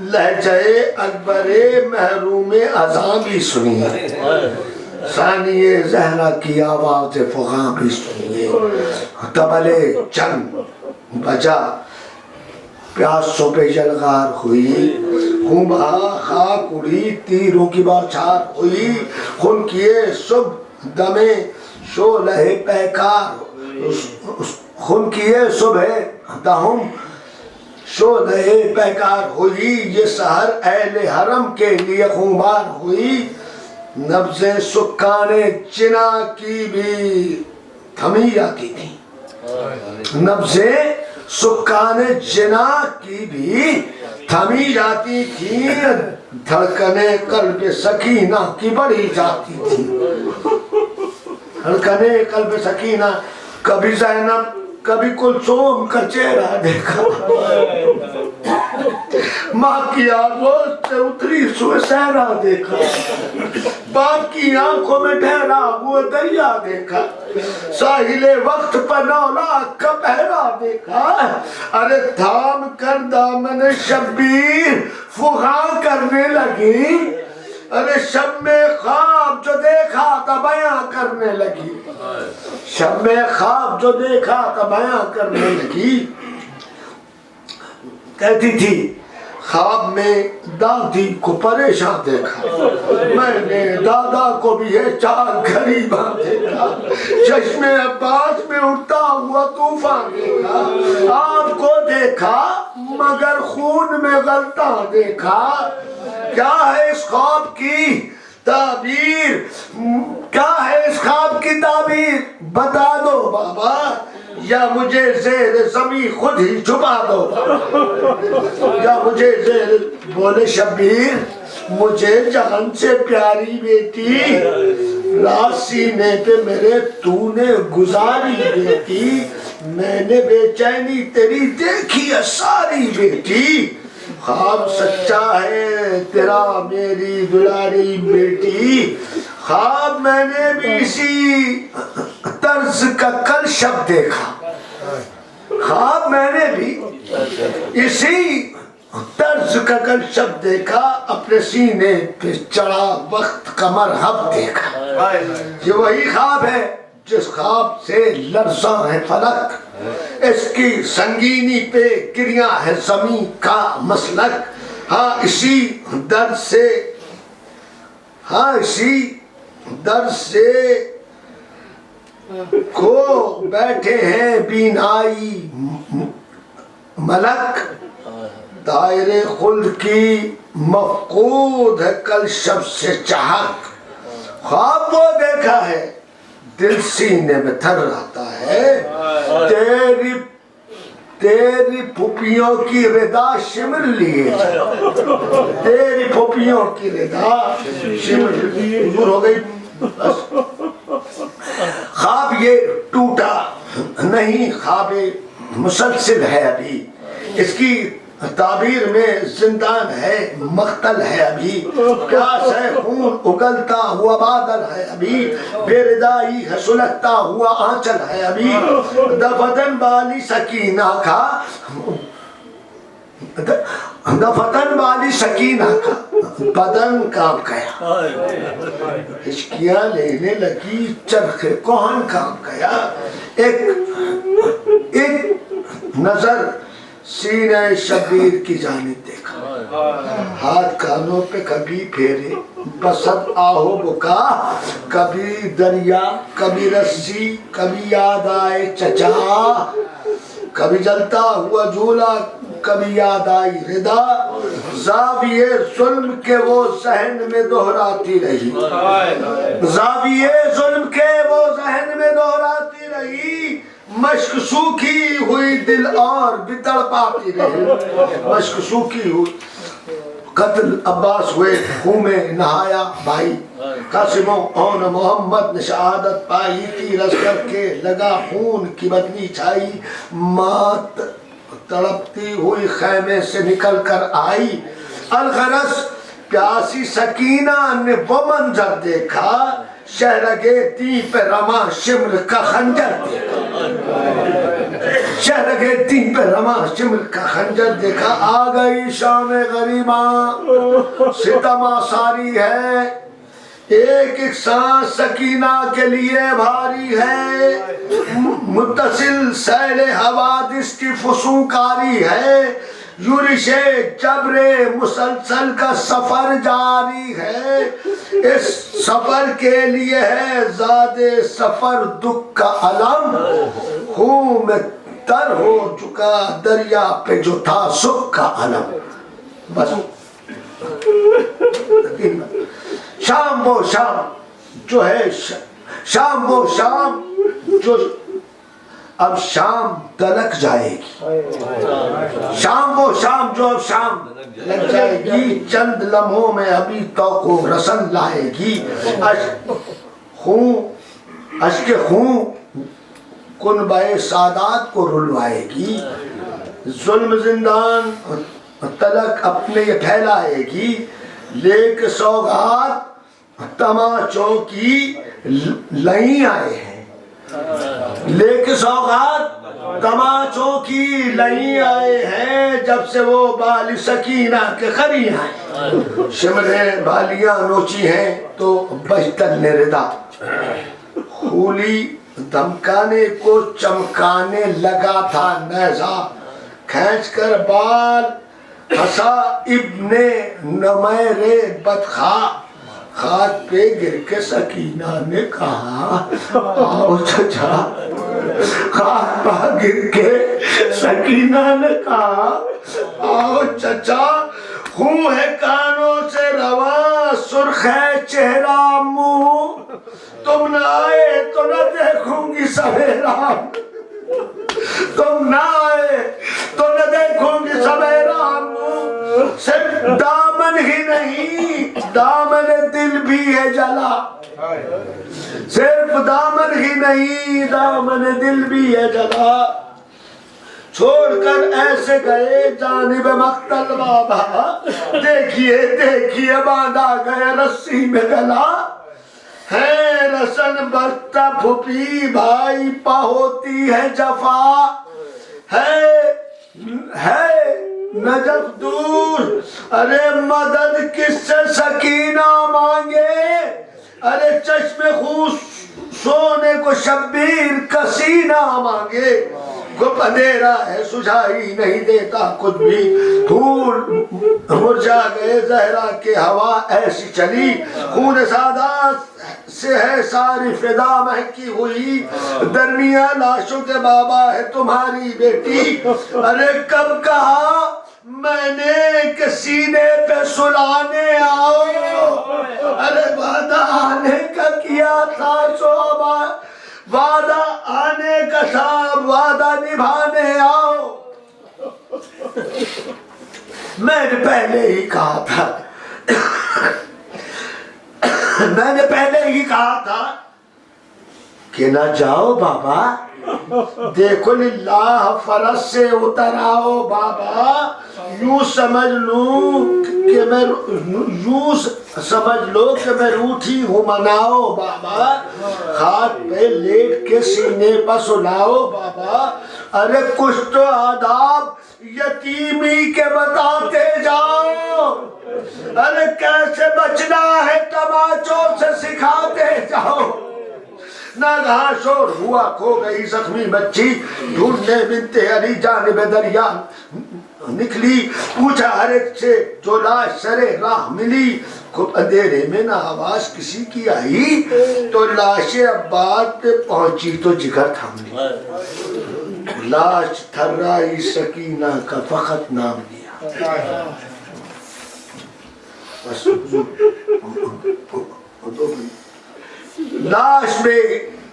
لہجہ اکبر محروم ازاں بھی سنیے، ثانی زہرا کی آواز فغاں بھی سنیے، طبل چنگ بجا پیاسوں پہ یلغار ہوئی، خونبہا خاک اڑی تیروں کی بوچھار ہوئی، خون کیے صبح دمے شعلہ پیکار، خون کیے صبح دہم شعلہ پیکار ہوئی، یہ سحر اہل حرم کے لیے خونبار ہوئی، نبض سکان چنا کی بھی تھمی جاتی تھی، نبض سکان جنا کی بھی تھمی جاتی تھی، دھڑکنے قلب سکینہ کی بڑھی جاتی تھی، دھڑکنے قلب سکینہ، کبھی زینب کبھی کلثوم کا چہرہ دیکھا، ماں کی آنکھوں سے اتری سوئے صحرا دیکھا، باپ کی آنکھوں میں ٹھہرا ہوئے دریا دیکھا، ساحل وقت پر نولا کا پہرا دیکھا، ارے تھام کر دامن شبیر فغاں کرنے لگی، ارے شب میں خواب جو دیکھا تھا بیاں کرنے لگی، شب میں خواب جو دیکھا تھا بیاں کرنے لگی، کہتی تھی خواب میں دادی کو پریشان دیکھا، میں نے دادا کو بھی یہ چار غریباں دیکھا، چشم عباس میں اٹھتا ہوا طوفان دیکھا، آپ کو دیکھا مگر خون میں غلطاں دیکھا، کیا ہے اس خواب کی تعبیر، کیا ہے اس خواب کی تعبیر بتا دو بابا، یا مجھے زیر زمین خود ہی چھپا دو، یا مجھے زیر بولے شبیر مجھے جہان سے پیاری بیٹی، رات سینے پہ میرے تو نے گزاری بیٹی، میں نے بے چینی تیری دیکھی ہے ساری بیٹی، خواب سچا ہے تیرا میری دلاری بیٹی، خواب میں نے بھی اسی طرز کا کل شب دیکھا، خواب میں نے بھی اسی طرز کا کل شب دیکھا، اپنے سینے پہ چڑھا وقت کا مرحب دیکھا، یہ وہی خواب ہے جس خواب سے لرزاں ہے فلک، اس کی سنگینی پہ گریاں ہے زمین کا مسلک، ہاں اسی درد سے، ہاں اسی درد سے کو بیٹھے ہیں بینائی ملک، دائرے خلد کی مفقود ہے کل شب سے چہک، خواب وہ دیکھا ہے دل سینے میں تھر رہتا ہے، تیری پھپھیوں کی ردا شمر لیے، تیری پھپھیوں کی ردا شمر لیے، دور ہو گئی، خواب یہ ٹوٹا نہیں، خواب مسلسل ہے ابھی، اس کی تعبیر میں زندان ہے مقتل ہے ابھی، پیاس ہے خون اگلتا ہوا بادل ہے ابھی، بے ردائی ہے سلگتا ہوا آنچل ہے ابھی، دفتن والی سکینہ کا، دفتن والی سکینہ کا بدن کام گیا، ہچکیاں لینے لگی چرخ کوہن کام گیا، ایک نظر سینہ شبیر کی جانب دیکھا، ہاتھ کانوں پہ کبھی پھیرے بسد آہو بکا، کبھی دریا کبھی رسی، کبھی یاد آئے چچا، کبھی جلتا ہوا جھولا کبھی یاد آئی ردا، زاویے ظلم کے وہ ذہن میں دہراتی رہی، زاویے ظلم کے وہ ذہن میں دہراتی رہی، مشق سوکھی ہوئی دل اور بھی تڑپاتی رہی، مشق سوکھی ہوئی، قتل عباس ہوئے خون میں نہایا بھائی، قاسموں اور محمد نے شہادت پائی، تیر کر کے لگا خون کی بدنی چھائی، مات تڑپتی ہوئی خیمے سے نکل کر آئی، الغرض پیاسی سکینہ نے وہ منظر دیکھا شہرگیتی پہ رما شمر کا خنجر دیکھا، شہرگیتی پہ رما شمر کا خنجر دیکھا، آ گئی شام غریباں ستم آساری ہے، ایک ایک سانس سکینہ کے لیے بھاری ہے، متصل سیل حوادث کی فسونکاری ہے، یورش جبر مسلسل کا سفر جاری ہے، اس سفر کے لیے ہے زاد سفر دکھ کا علم، خون میں تر ہو چکا دریا پہ جو تھا سکھ کا علم۔ بس شام وہ شام جو ہے، شام وہ شام جو اب شام دلک جائے گی، شام وہ شام جو اب شام لگ جائے گی، چند لمحوں میں ابھی تو کو رسن لائے گی، اشک خون کنبہ سادات کو رلوائے گی، ظلم زندان تلک اپنے پھیلائے گی، لیک سوغات تماچوں کی لئی آئے ہیں، لیک سوغات تماچوں کی لئی آئے ہیں، جب سے وہ بال سکینہ کے خری آئے، شمریں بالیاں نوچی ہیں تو بجتن نے ردا، خولی دمکانے کو چمکانے لگا تھا نیزہ، کھینچ کر بال ہسا ابن نمیر بدخواہ، خاک پہ گر کے سکینہ نے کہا آؤ چچا، خاک پہ گر کے سکینہ نے کہا آؤ چچا، خون ہے کانوں سے رواں سرخ ہے چہرہ منہ، تم نہ آئے تو نہ دیکھوں گی سویرا، تم نہ آئے تو نہ دیکھوں گی سویرا، صرف دامن ہی نہیں دامن دل بھی ہے جلا، صرف دامن ہی نہیں دامن دل بھی ہے جلا، چھوڑ کر ایسے گئے جانب مقتل بابا، دیکھیے دیکھیے باندھا گئے رسی میں گلا، ہے رسن برتا پھپی بھائی پا ہوتی ہے جفا، ہے نجف دور، ارے مدد کس سے سکینہ مانگے، ارے چشم خون سونے کو شبیر کا سینہ مانگے، گپ اندھیرا ہے سجھائی نہیں دیتا کچھ بھی، پھول مرجھا گئے زہرا کے ہوا ایسی چلی، خون سادات سے ہے ساری فضا مہکی ہوئی، درمیان لاشوں کے بابا ہے تمہاری بیٹی، ارے کب کہا میں نے کہ سینے پہ سلانے آؤ، ارے وعدہ آنے کا کیا تھا صحابہ، وعدہ آنے کا تھا وعدہ نبھانے آؤ، میں نے پہلے ہی کہا تھا، میں نے پہلے ہی کہا تھا کہ نہ جاؤ بابا، دیکھو للہ فرض سے اتر آؤ بابا، یوں سمجھ لوں کہ میں یوں سمجھ لو کہ میں روٹھی ہوں مناؤ بابا، خاک پہ لیٹ کے سینے پر سلاؤ بابا، ارے کچھ تو آداب یتیمی کے بتاتے جاؤ، ارے کیسے بچنا ہے تماچوں سے سکھاتے جاؤ، ناگہاں شور ہوا کھو گئی زخمی بچی، ڈھونڈنے بنت علی جانب دریا نکلی، پوچھا ہر ایک سے جو لاش سرے راہ ملی، خوب اندھیرے میں نہ آواز کسی کی آئی، تو لاش عباد پہ پہنچی تو جگر تھام لی، لاش تھرائی سکینہ کا فقط نام لیا،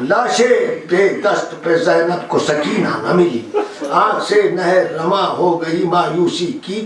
لاشیں بے دست پہ زینب کو سکینہ نہ ملی، آنکھ سے نہر رواں ہو گئی مایوسی کی،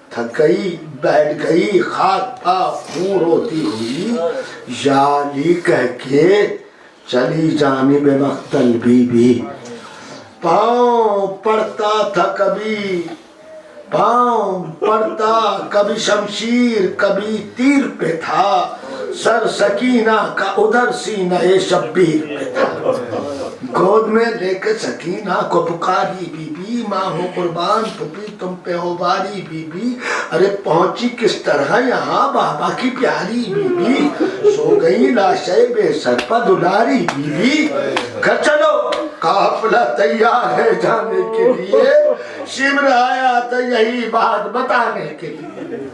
تھک گئی بیٹھ گئی خاک پا خون روتی ہوئی، یا علی کہہ کے چلی جانب مقتل بی بی، پاؤں پڑتا تھا کبھی پاؤں پڑتا کبھی شمشیر کبھی تیر پہ تھا، سر سکینہ کا ادھر سینہ شبیر پہ تھا، گود میں لے کے سکینہ کو پکاری بی بی، ماں ہوں قربان پھپھی تم پہ ہو باری بی بی، ارے پہنچی کس طرح یہاں بابا کی پیاری بی بی، سو گئی لاشیں بے سر پر دلاری بی بی، گھر چلو قافلہ تیار ہے جانے کے لیے، شمر آیا تو یہی بات بتانے کے لیے،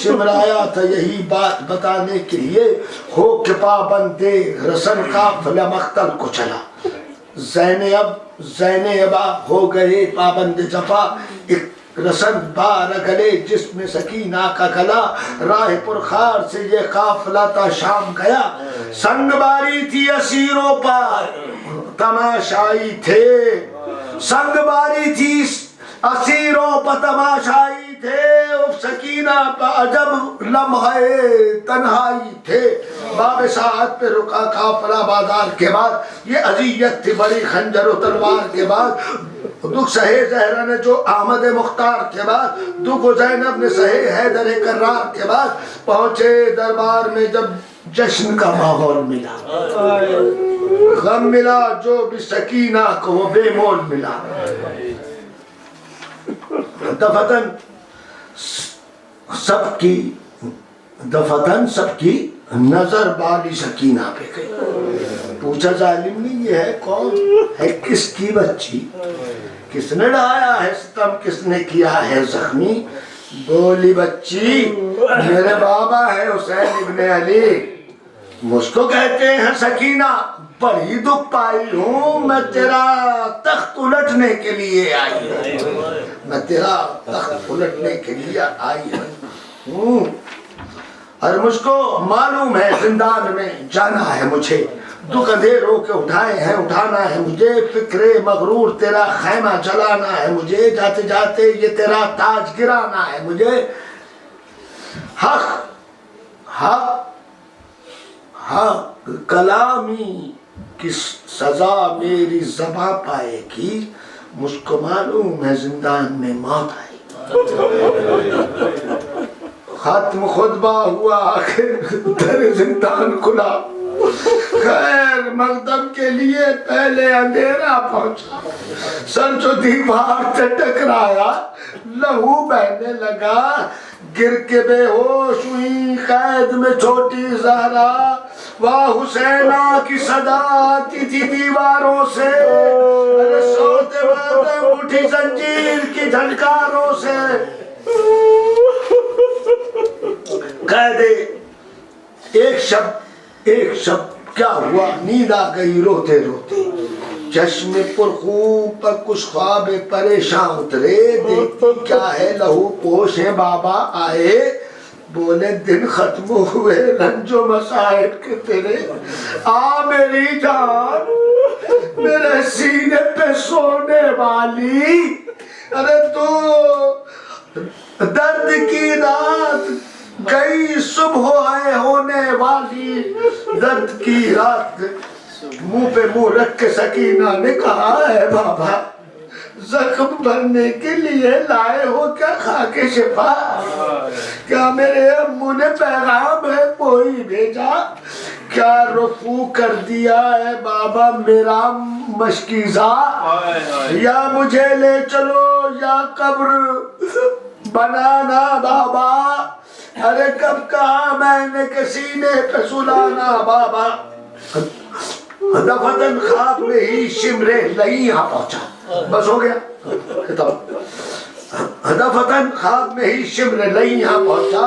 شمر آیا تھا یہی بات بتانے کے لیے، ہو کے پابندے رسن قافلہ مقتل کو چلا، زینبا ہو گئے پابند جفا، ایک رسن بار گلے جس میں سکینہ کا گلا، راہ پرخار سے یہ قافلہ تا شام گیا، سنگ باری تھی اسیروں پر تماشائی تھے، سنگ باری تھی اسیروں پر تماشائی تھے، سکینہ پہ عجب لمحے تنہائی تھے، باب ساعت پہ رکا قافلہ بازار کے بعد، یہ اذیت تھی بڑی خنجر و تلوار کے بعد، دکھ سہے زہرا نے جو احمد مختار کے بعد، دکھ زینب نے سہے حیدر کرار کے بعد، پہنچے دربار میں جب جشن کا ماحول ملا، غم ملا جو بھی سکینہ کو وہ بے مول ملا، دفتن سب کی نظر بالی سکینہ پہ گئی، پوچھا ظالم نے یہ ہے کون ہے، کس کی بچی، کس نے ڈھایا ہے ستم، کس نے کیا ہے زخمی، بولی بچی میرے بابا ہے حسین ابن علی، مجھ کو کہتے ہیں سکینہ، بڑی دکھ پائی ہوں، میں تیرا تخت الٹنے کے لیے آئی ہوں، میں تیرا تخت الٹنے کے لیے آئی ہوں، اور مجھ کو معلوم ہے زندان میں جانا ہے مجھے، دکھ اندھیروں کے اٹھائے ہیں اٹھانا ہے مجھے، فکر مغرور تیرا خیمہ جلانا ہے مجھے، جاتے جاتے یہ تیرا تاج گرانا ہے مجھے، حق کلامی کی سزا میری زباں پائے گی، مجھ کو معلوم ہے زندان میں موت آئے گی، ختم خطبہ ہوا آخر در زندان کھلا، خیر مقدم کے لیے پہلے اندھیرا پہنچا، سر جو دیوار سے ٹکرایا لہو بہنے لگا، گر کے بے ہوش ہوئی قید میں چھوٹی زہرا، واہ حسینہ کی صدا آتی تھی دیواروں سے، ارے سوتے وقت اٹھی زنجیر کی جھنکاروں سے، قیدے ایک شب کیا ہوا، نیند آ گئی روتے روتے، چشم پرخون پر کچھ خواب پریشان اترے، دیکھتی کیا ہے لہو پوش ہیں بابا آئے، بولے دن ختم ہوئے رنج و مصائب کے تیرے، آ میری جان میرے سینے پہ سونے والی، ارے تو درد کی رات گئی صبح ہے ہونے والی، درد کی رات منہ پہ منہ رکھ کے سکینہ نے کہا ہے بابا زخم بھرنے کے لیے لائے ہو کیا خاک شفا، کیا میرے امو نے پیغام ہے کوئی بھیجا، کیا رفو کر دیا ہے بابا میرا مشکیزہ، یا مجھے لے چلو یا قبر بنانا بابا، ارے کب کہا میں نے کسی نے پہ سلانا بابا، دفتن خواب میں ہی شمر لئی یہاں پہنچا، بس ہو گیا خطاب، دفتن خواب میں ہی شمر لئی یہاں پہنچا،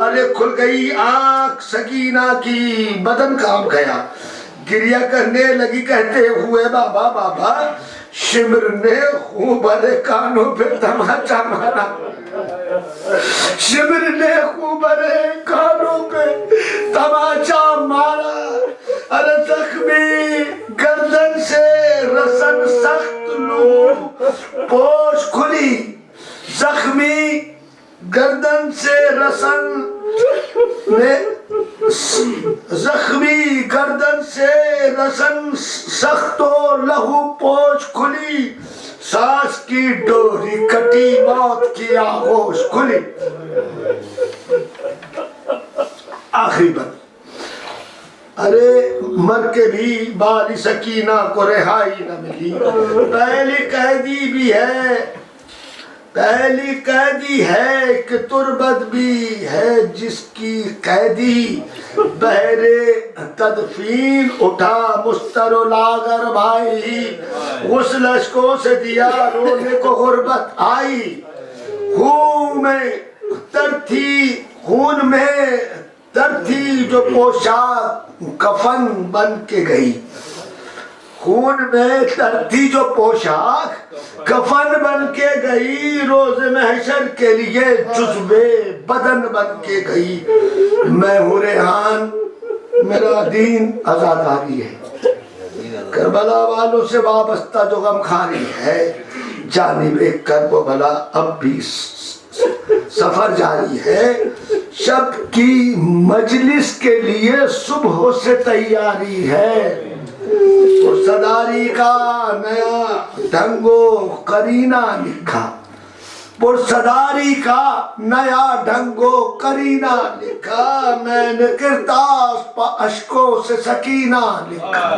ارے کھل گئی آنکھ سکینہ کی، بدن کام گیا، گریہ کرنے لگی کہتے ہوئے بابا بابا، شمر نے خون بھرے کانوں پہ تماچا مارا، شمر نے خون بھرے کانوں پہ تماچا مارا، ارے زخمی گردن سے رسن سخت لو پوش کھلی، زخمی گردن سے رسن زخمی گردن سے رسن سخت و لہو پوش کھلی، سانس کی ڈوری کٹی موت کی آغوش کھلی، آخری بات، ارے مر کے بھی بال سکینہ کو رہائی نہ ملی، پہلی قیدی بھی ہے، پہلی قیدی ہے کہ تربت بھی ہے جس کی قیدی، بہرے تدفین اٹھا مستر و لاغر بھائی، غسل اشکوں سے دیا رونے کو غربت آئی، خون میں تر تھی جو پوشاک کفن بن کے گئی، خون میں تر تھی جو پوشاک کفن بن کے گئی، روز محشر کے لیے جزوے بدن بن کے گئی، میں ہوں ریحان میرا دین عزاداری ہے، کربلا والوں سے وابستہ جو غمخواری ہے، جانب کرب و بلا اب بھی سفر جاری ہے، شب کی مجلس کے لیے صبح سے تیاری ہے، پرصداری کا نیا ڈھنگ و قرینہ لکھا، پرصداری کا نیا ڈھنگ و قرینہ لکھا، میں نے کرتاس پا اشکوں سے سکینہ لکھا